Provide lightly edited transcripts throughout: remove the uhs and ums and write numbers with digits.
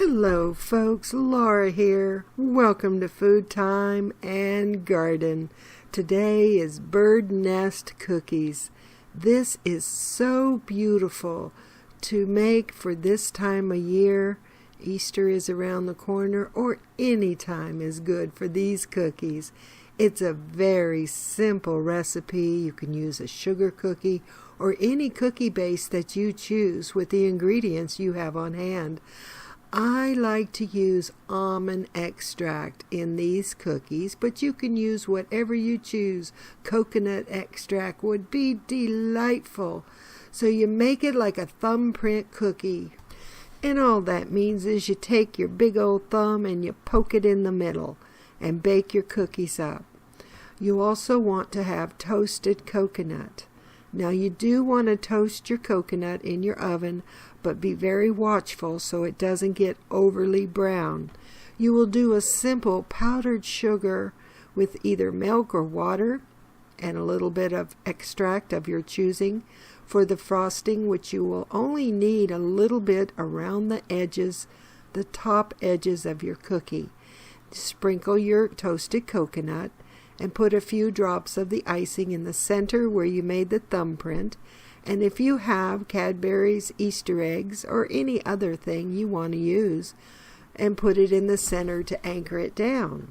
Hello folks, Laura here. Welcome to Food Time and Garden. Today is bird nest cookies. This is so beautiful to make for this time of year. Easter is around the corner, or any time is good for these cookies. It's a very simple recipe. You can use a sugar cookie or any cookie base that you choose with the ingredients you have on hand. I like to use almond extract in these cookies, but you can use whatever you choose. Coconut extract would be delightful. So you make it like a thumbprint cookie. And all that means is you take your big old thumb and you poke it in the middle and bake your cookies up. You also want to have toasted coconut. Now you do want to toast your coconut in your oven, but be very watchful so it doesn't get overly brown. You will do a simple powdered sugar with either milk or water and a little bit of extract of your choosing for the frosting, which you will only need a little bit around the edges, the top edges of your cookie. Sprinkle your toasted coconut and put a few drops of the icing in the center where you made the thumbprint. And if you have Cadbury's Easter eggs or any other thing you want to use, and put it in the center to anchor it down.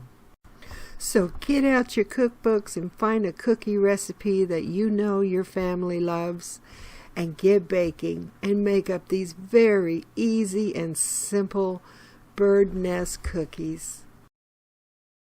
So get out your cookbooks and find a cookie recipe that you know your family loves, and get baking and make up these very easy and simple bird nest cookies.